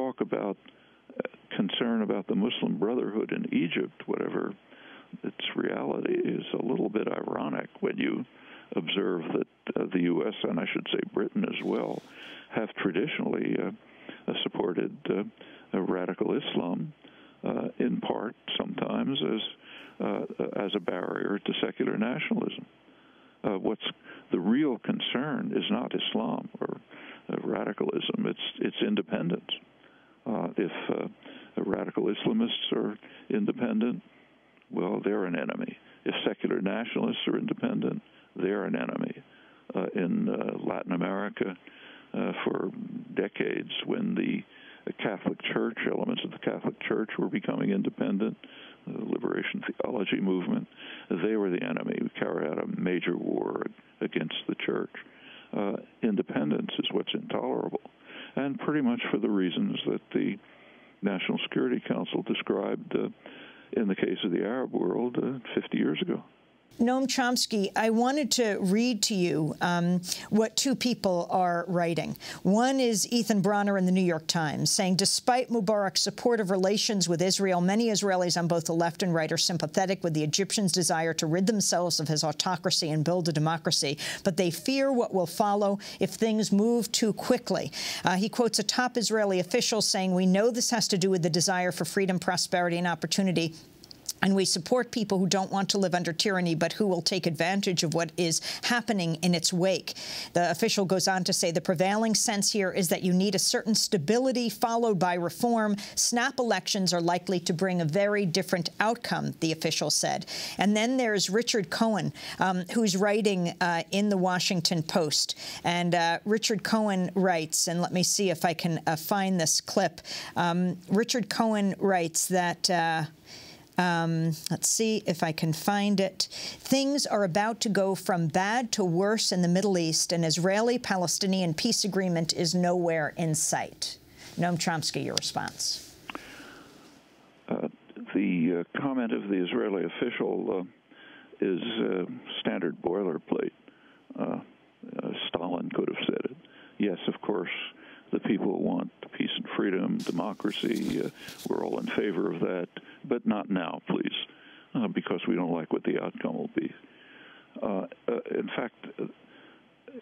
talk about concern about the Muslim Brotherhood in Egypt, whatever its reality, is a little bit ironic when you observe that the U.S., and I should say Britain as well, have traditionally supported radical Islam, in part sometimes as a barrier to secular nationalism. What's the real concern is not Islam or radicalism; it's independence. If radical Islamists are independent, well, they're an enemy. If secular nationalists are independent, they're an enemy. In Latin America, for decades, when the Catholic Church, elements of the Catholic Church were becoming independent, the liberation theology movement, they were the enemy. We carried out a major war against the Church. Independence is what's intolerable, and pretty much for the reasons that the National Security Council described in the case of the Arab world 50 years ago. Noam Chomsky, I wanted to read to you what two people are writing. One is Ethan Bronner in the New York Times, saying, despite Mubarak's supportive relations with Israel, many Israelis on both the left and right are sympathetic with the Egyptians' desire to rid themselves of his autocracy and build a democracy, but they fear what will follow if things move too quickly. He quotes a top Israeli official saying, we know this has to do with the desire for freedom, prosperity, and opportunity, and we support people who don't want to live under tyranny, but who will take advantage of what is happening in its wake. The official goes on to say the prevailing sense here is that you need a certain stability followed by reform. Snap elections are likely to bring a very different outcome, the official said. And then there's Richard Cohen, who's writing in the Washington Post. And Richard Cohen writes, and let me see if I can find this clip. Richard Cohen writes that let's see if I can find it. Things are about to go from bad to worse in the Middle East. An Israeli-Palestinian peace agreement is nowhere in sight. Noam Chomsky, your response. The comment of the Israeli official is standard boilerplate. Stalin could have said it. Yes, of course, the people want peace and freedom, democracy. We're all in favor of that, but not now, please, because we don't like what the outcome will be. In fact,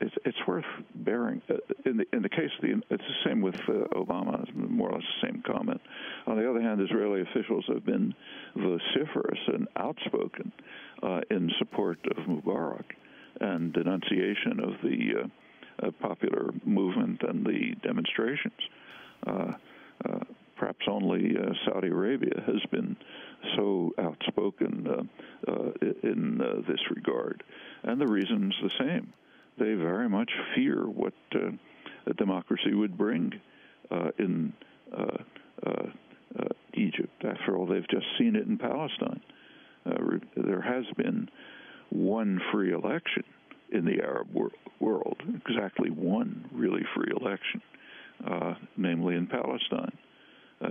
it's worth bearing. In the case of it's the same with Obama, more or less the same comment. On the other hand, Israeli officials have been vociferous and outspoken in support of Mubarak and denunciation of the popular movement and the demonstrations. Perhaps only Saudi Arabia has been so outspoken in this regard. And the reason's the same. They very much fear what a democracy would bring in Egypt. After all, they've just seen it in Palestine. There has been one free election in the Arab world, exactly one really free election, namely in Palestine,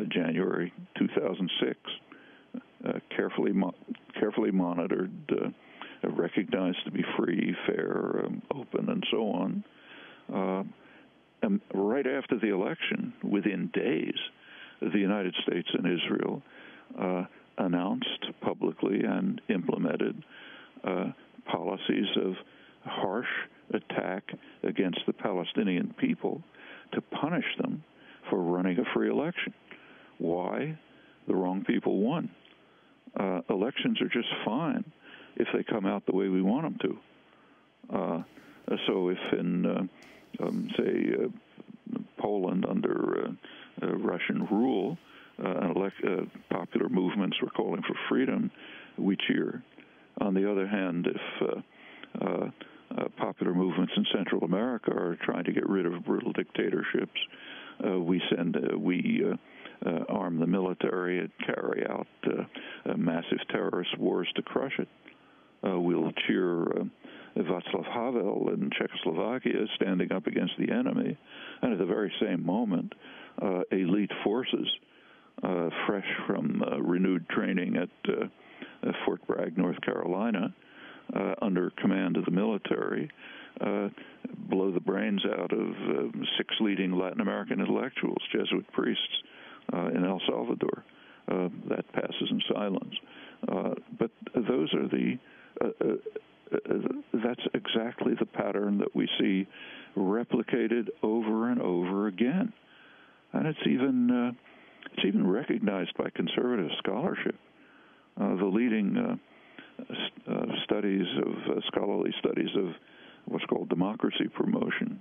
January 2006, carefully monitored, recognized to be free, fair, open, and so on. And right after the election, within days, the United States and Israel announced publicly and implemented policies of harsh attack against the Palestinian people to punish them for running a free election. Why? The wrong people won. Elections are just fine if they come out the way we want them to. So if in, say, Poland under Russian rule, popular movements were calling for freedom, we cheer. On the other hand, if popular movements in Central America are trying to get rid of brutal dictatorships, we arm the military and carry out massive terrorist wars to crush it. We'll cheer Václav Havel in Czechoslovakia standing up against the enemy, and at the very same moment, elite forces, fresh from renewed training at Fort Bragg, North Carolina, under command of the military, blow the brains out of 6 leading Latin American intellectuals, Jesuit priests in El Salvador. That passes in silence. But those are that's exactly the pattern that we see replicated over and over again. And it's even recognized by conservative scholarship. The leading scholarly studies of what's called democracy promotion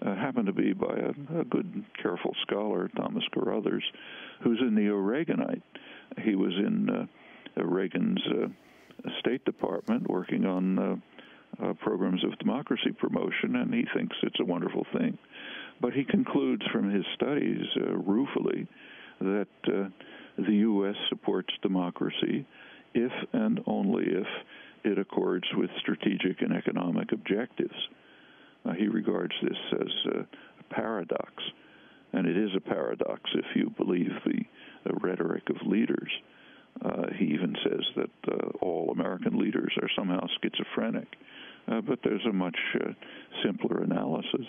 happen to be by a good, careful scholar, Thomas Carruthers, who's a neo-Reaganite. He was in Reagan's State Department working on programs of democracy promotion, and he thinks it's a wonderful thing. But he concludes from his studies ruefully that the U.S. supports democracy if and only if it accords with strategic and economic objectives. He regards this as a paradox, and it is a paradox if you believe the rhetoric of leaders. He even says that all American leaders are somehow schizophrenic, but there's a much simpler analysis.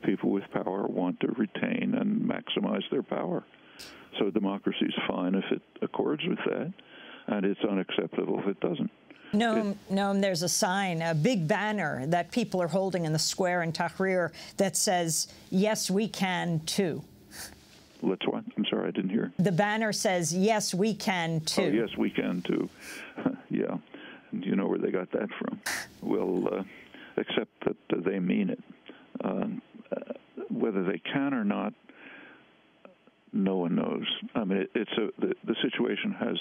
People with power want to retain and maximize their power. So democracy is fine if it accords with that, and it's unacceptable if it doesn't. Noam, there's a sign, a big banner that people are holding in the square in Tahrir that says, "Yes, we can too." Let's what? I'm sorry, I didn't hear. The banner says, "Yes, we can too." Oh, yes, we can too. Yeah. And you know where they got that from? Well, except that they mean it. Whether they can or not, no one knows. I mean, the situation has,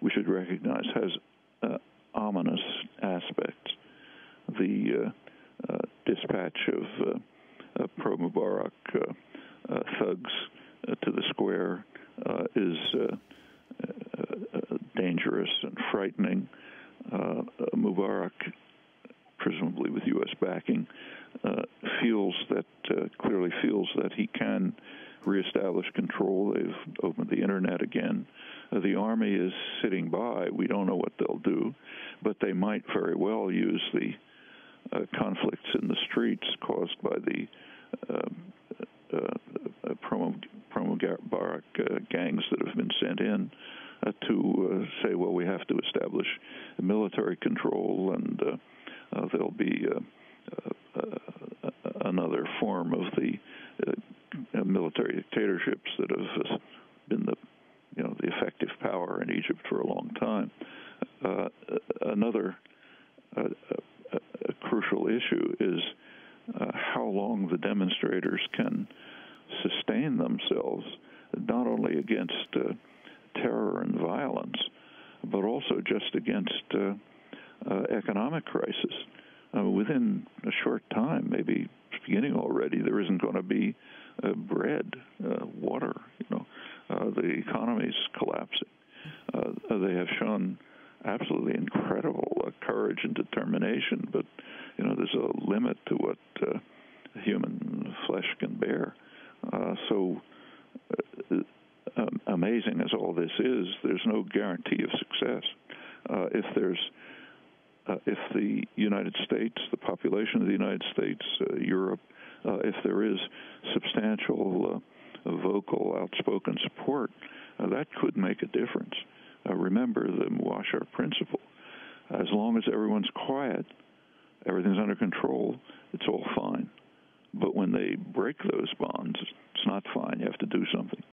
we should recognize, has ominous aspects. The dispatch of pro-Mubarak thugs to the square is dangerous and frightening. Mubarak, presumably with U.S. backing, clearly feels that he can reestablish control. They've opened the internet again. The army is sitting by. We don't know what they'll do, but they might very well use the conflicts in the streets caused by the pro-Mubarak gangs that have been sent in to say, well, we have to establish military control, and there'll be another form of the military dictatorships that have been the effective power in Egypt for a long time. Another crucial issue is how long the demonstrators can sustain themselves, not only against terror and violence, but also just against economic crisis. Within a short time, maybe beginning already, there isn't going to be bread, water. The economy's collapsing. They have shown absolutely incredible courage and determination, but there's a limit to what human flesh can bear. So amazing as all this is, there's no guarantee of success. If the United States, the population of the United States, Europe, if there is substantial vocal, outspoken support, that could make a difference. Remember the Muashar principle. As long as everyone's quiet, everything's under control, it's all fine. But when they break those bonds, it's not fine. You have to do something.